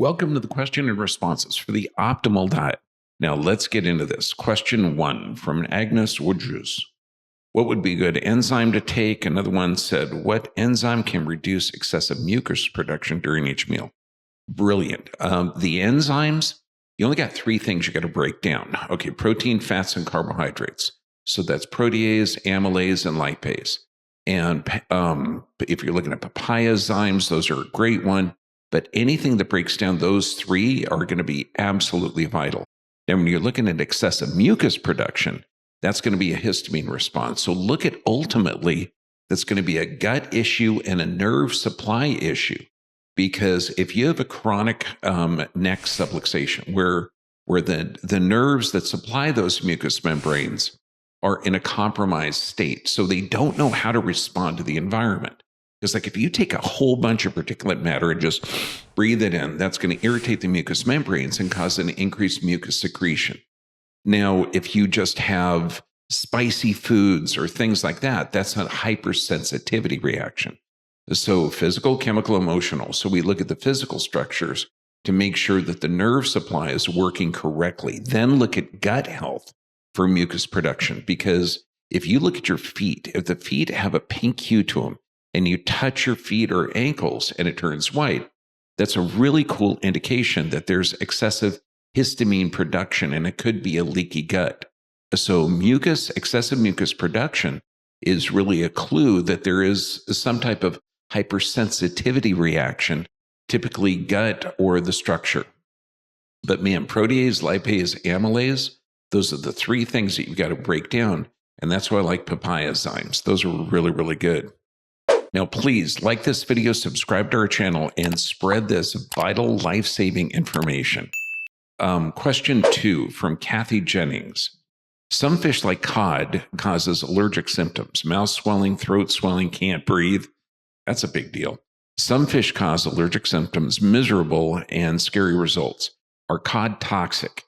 Welcome to the question and responses for the optimal diet. Now let's get into this. Question 1 from Agnes Woodruse. What would be a good enzyme to take? Another one said, what enzyme can reduce excessive mucus production during each meal? Brilliant. The enzymes, you only got 3 things you got to break down. Okay, protein, fats, and carbohydrates. So that's protease, amylase, and lipase. And if you're looking at papaya enzymes, those are a great one. But anything that breaks down those 3 are going to be absolutely vital. And when you're looking at excessive mucus production, that's going to be a histamine response. So look at ultimately, that's going to be a gut issue and a nerve supply issue. Because if you have a chronic neck subluxation, where the nerves that supply those mucous membranes are in a compromised state, so they don't know how to respond to the environment. Because like if you take a whole bunch of particulate matter and just breathe it in, that's going to irritate the mucous membranes and cause an increased mucus secretion. Now, if you just have spicy foods or things like that, that's a hypersensitivity reaction. So physical, chemical, emotional. So we look at the physical structures to make sure that the nerve supply is working correctly. Then look at gut health for mucus production. Because if you look at your feet, if the feet have a pink hue to them, and you touch your feet or ankles and it turns white, that's a really cool indication that there's excessive histamine production and it could be a leaky gut. So excessive mucus production is really a clue that there is some type of hypersensitivity reaction, typically gut or the structure. But man, protease, lipase, amylase, those are the 3 things that you've got to break down. And that's why I like papaya enzymes. Those are really, really good. Now, please like this video, subscribe to our channel, and spread this vital life-saving information. Question 2 from Kathy Jennings. Some fish like cod causes allergic symptoms, mouth swelling, throat swelling, can't breathe. That's a big deal. Some fish cause allergic symptoms, miserable and scary results. Are cod toxic?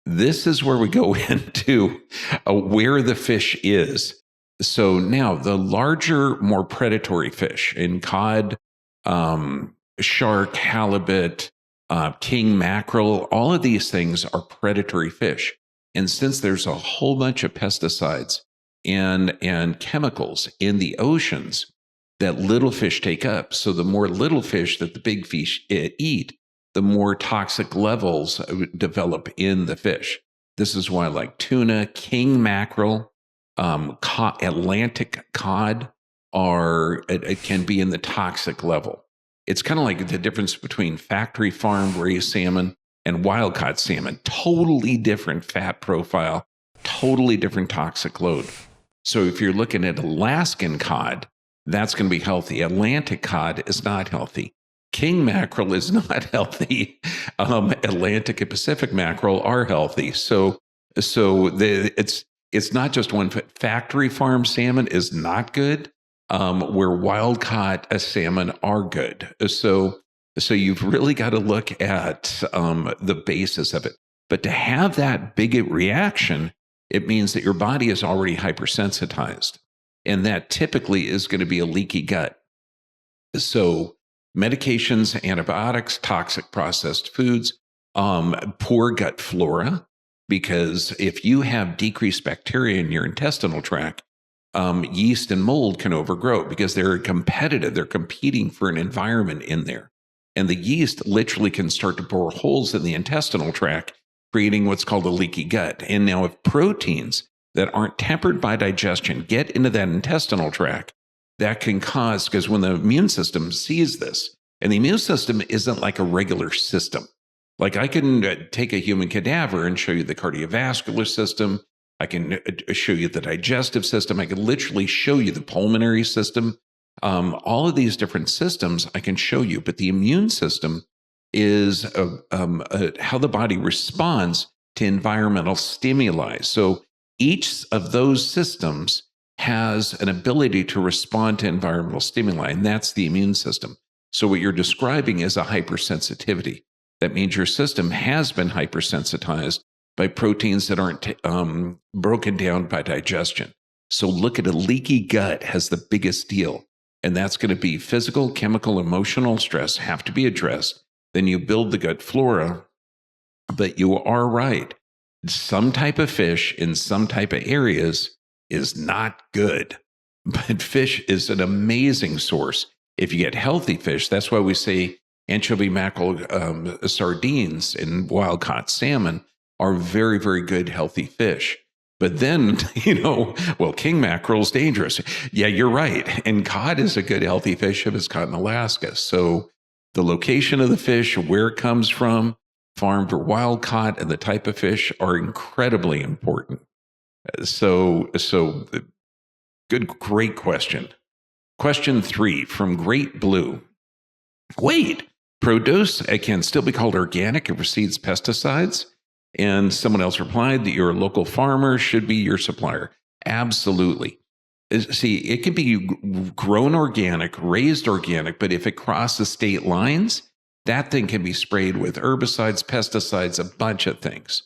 This is where we go into where the fish is. So now the larger, more predatory fish in cod, shark, halibut, king mackerel, all of these things are predatory fish. And since there's a whole bunch of pesticides and chemicals in the oceans that little fish take up, so the more little fish that the big fish eat, the more toxic levels develop in the fish. This is why like tuna, king mackerel, Atlantic cod it can be in the toxic level. It's kind of like the difference between factory farm raised salmon and wild caught salmon. Totally different fat profile, totally different toxic load. So if you're looking at Alaskan cod, that's going to be healthy. Atlantic cod is not healthy. King mackerel is not healthy. Atlantic and Pacific mackerel are healthy. It's not just one. Factory farm salmon is not good, where wild caught salmon are good. So you've really got to look at the basis of it. But to have that big reaction, it means that your body is already hypersensitized. And that typically is going to be a leaky gut. So medications, antibiotics, toxic processed foods, poor gut flora. Because if you have decreased bacteria in your intestinal tract, yeast and mold can overgrow because they're competitive. They're competing for an environment in there. And the yeast literally can start to bore holes in the intestinal tract, creating what's called a leaky gut. And now if proteins that aren't tempered by digestion get into that intestinal tract, that can cause, because when the immune system sees this, and the immune system isn't like a regular system. Like I can take a human cadaver and show you the cardiovascular system. I can show you the digestive system. I can literally show you the pulmonary system. All of these different systems I can show you. But the immune system is how the body responds to environmental stimuli. So each of those systems has an ability to respond to environmental stimuli, and that's the immune system. So what you're describing is a hypersensitivity. That means your system has been hypersensitized by proteins that aren't broken down by digestion. So look at a leaky gut has the biggest deal. And that's going to be physical, chemical, emotional stress have to be addressed. then you build the gut flora. But you are right. Some type of fish in some type of areas is not good. But fish is an amazing source. If you get healthy fish, that's why we say anchovy, mackerel, sardines, and wild caught salmon are very, very good, healthy fish. But then, well, king mackerel is dangerous. Yeah, you're right. And cod is a good, healthy fish if it's caught in Alaska. So the location of the fish, where it comes from, farmed or wild caught, and the type of fish are incredibly important. So great question. Question 3 from Great Blue. Wait, produce can still be called organic if it receives pesticides? And someone else replied that your local farmer should be your supplier. Absolutely. See, it can be grown organic, raised organic, but if it crosses state lines, that thing can be sprayed with herbicides, pesticides, a bunch of things.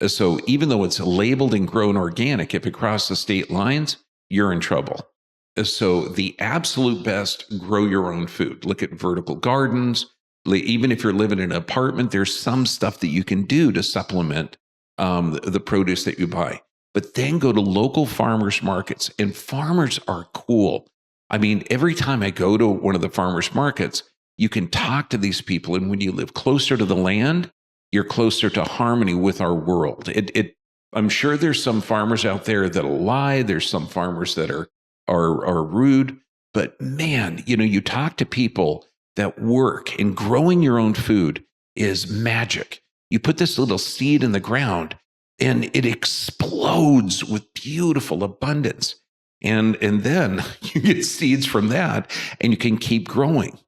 So even though it's labeled and grown organic, if it crosses state lines, you're in trouble. So the absolute best, grow your own food. Look at vertical gardens. Even if you're living in an apartment, there's some stuff that you can do to supplement the produce that you buy. But then go to local farmers markets, and farmers are cool. I mean, every time I go to one of the farmers markets, you can talk to these people. And when you live closer to the land, you're closer to harmony with our world. I'm sure there's some farmers out there that'll lie. There's some farmers that are rude. But man, you talk to people that work, and growing your own food is magic. You put this little seed in the ground and it explodes with beautiful abundance. And then you get seeds from that and you can keep growing.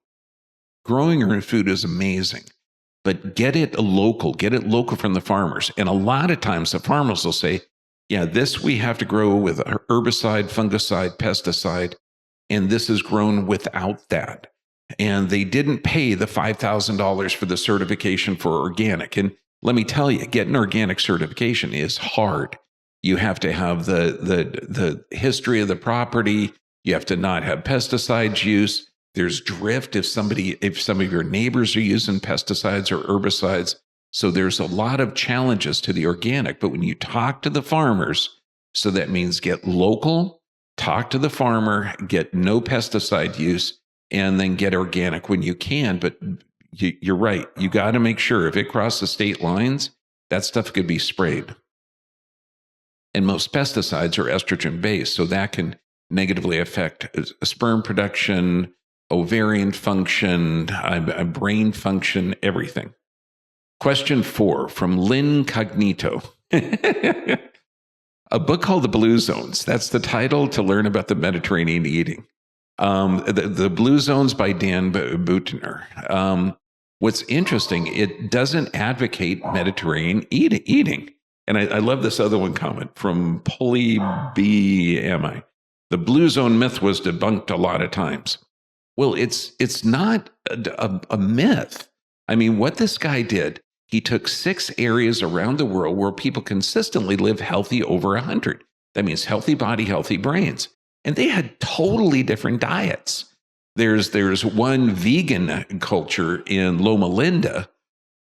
Growing your own food is amazing, but get it local from the farmers. And a lot of times the farmers will say, yeah, this we have to grow with herbicide, fungicide, pesticide, and this is grown without that. And they didn't pay the $5,000 for the certification for organic. And let me tell you, getting organic certification is hard. You have to have the history of the property. You have to not have pesticides use. There's drift if some of your neighbors are using pesticides or herbicides. So there's a lot of challenges to the organic. But when you talk to the farmers, so that means get local, talk to the farmer, get no pesticide use, and then get organic when you can. But you're right. You got to make sure if it crosses state lines, that stuff could be sprayed. And most pesticides are estrogen based, so that can negatively affect sperm production, ovarian function, brain function, everything. Question 4 from Lynn Cognito. A book called The Blue Zones. That's the title to learn about the Mediterranean eating. The Blue Zones by Dan Buettner. What's interesting, it doesn't advocate Mediterranean eating. And I love this other one comment from Polly BMI. The Blue Zone myth was debunked a lot of times. Well, it's not a myth. I mean, what this guy did, he took 6 areas around the world where people consistently live healthy over 100. That means healthy body, healthy brains. And they had totally different diets. There's one vegan culture in Loma Linda.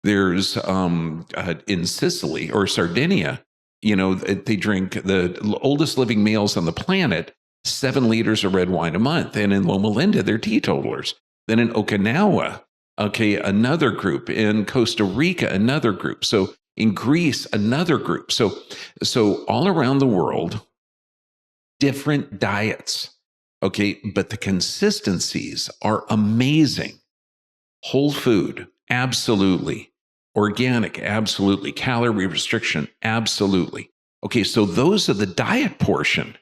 There's in Sicily or Sardinia, they drink, the oldest living males on the planet, 7 liters of red wine a month. And in Loma Linda, they're teetotalers. Then in Okinawa, another group. In Costa Rica, another group. So in Greece, another group. So all around the world, different diets. But the consistencies are amazing. Whole food, absolutely. Organic, absolutely. Calorie restriction, absolutely. So those are the diet portion.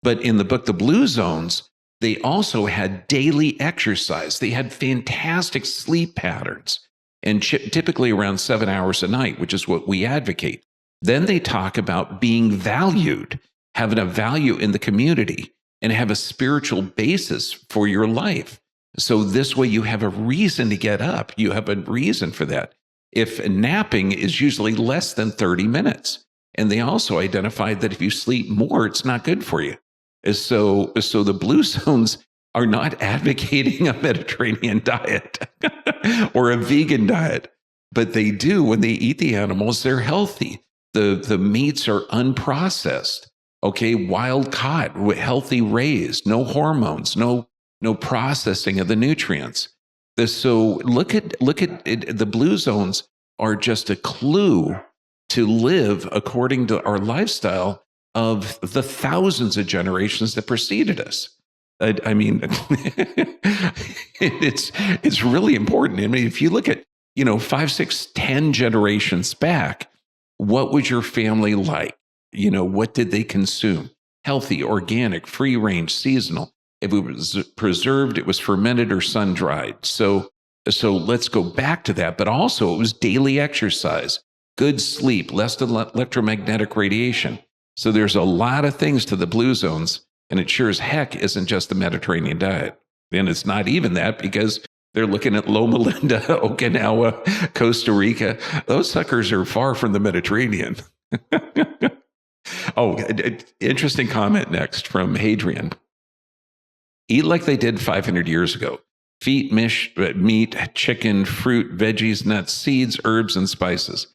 But in the book, The Blue Zones, they also had daily exercise. They had fantastic sleep patterns, and typically around 7 hours a night, which is what we advocate. Then they talk about being valued, having a value in the community, and have a spiritual basis for your life. So this way you have a reason to get up. You have a reason for that. If napping is usually less than 30 minutes. And they also identified that if you sleep more, it's not good for you. So the Blue Zones are not advocating a Mediterranean diet or a vegan diet, but they do when they eat the animals, they're healthy. The meats are unprocessed, okay, wild caught, healthy raised, no hormones, no processing of the nutrients. So look at it, the blue zones are just a clue to live according to our lifestyle of the thousands of generations that preceded us. I mean, it's really important. I mean, if you look at 5, 6, 10 generations back, what was your family like? What did they consume? Healthy, organic, free range, seasonal. If it was preserved, it was fermented or sun dried. So let's go back to that. But also, it was daily exercise, good sleep, less electromagnetic radiation. So there's a lot of things to the blue zones, and it sure as heck isn't just the Mediterranean diet. And it's not even that, because they're looking at Loma Linda, Okinawa, Costa Rica. Those suckers are far from the Mediterranean. Oh, interesting comment next from Hadrian. Eat like they did 500 years ago. Feet, meat, chicken, fruit, veggies, nuts, seeds, herbs, and spices.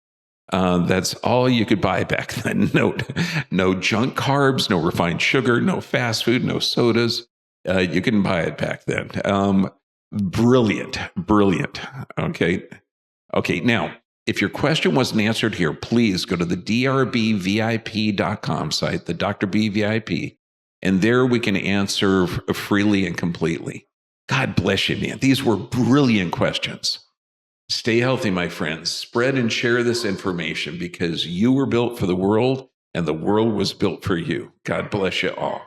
That's all you could buy back then. No junk carbs, no refined sugar, no fast food, no sodas. You couldn't buy it back then. Brilliant. Okay. Now, if your question wasn't answered here, please go to the drbvip.com site, the Dr. B VIP, and there we can answer freely and completely. God bless you, man. These were brilliant questions. Stay healthy, my friends. Spread and share this information, because you were built for the world and the world was built for you. God bless you all.